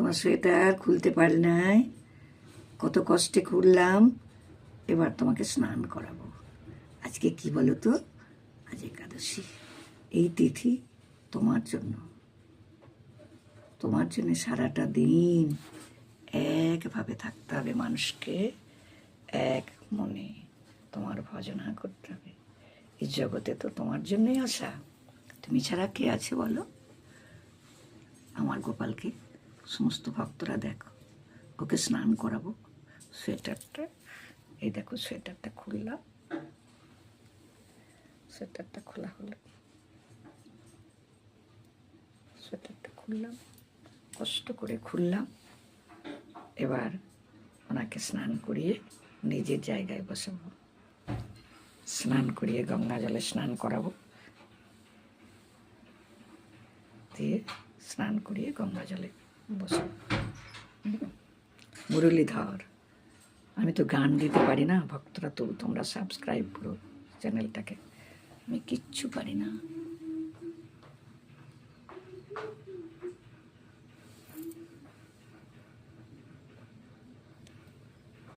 তোমার সোয়েটার খুলতে পারি নাই, কত কষ্টে খুললাম। এবার তোমাকে স্নান করাবো। আজকে কি বলো তো, আজ একাদশী। এই তিথি তোমার জন্য সারাটা দিন একভাবে থাকতে হবে, মানুষকে এক মনে তোমার ভজনা করতে হবে। এই জগতে তো তোমার জন্যই আসা, তুমি ছাড়া কে আছে বলো? আমার গোপালকে সমস্ত ভক্তরা দেখো, ওকে স্নান করাবো। সোয়েটারটা, এই দেখো সোয়েটারটা খুললাম, সোয়েটারটা খোলা হলো, সোয়েটারটা খুললাম, কষ্ট করে খুললাম। এবার ওনাকে স্নান করিয়ে নিজের জায়গায় বসাবো, স্নান করিয়ে গঙ্গা জলে স্নান করাবো, দিয়ে স্নান করিয়ে গঙ্গা জলে বসাবো। মুরলীধর, আমি তো গান দিতে পারি না, ভক্তরা তো তোমরা সাবস্ক্রাইব করো চ্যানেলটাকে, আমি কিচ্ছু পারি না।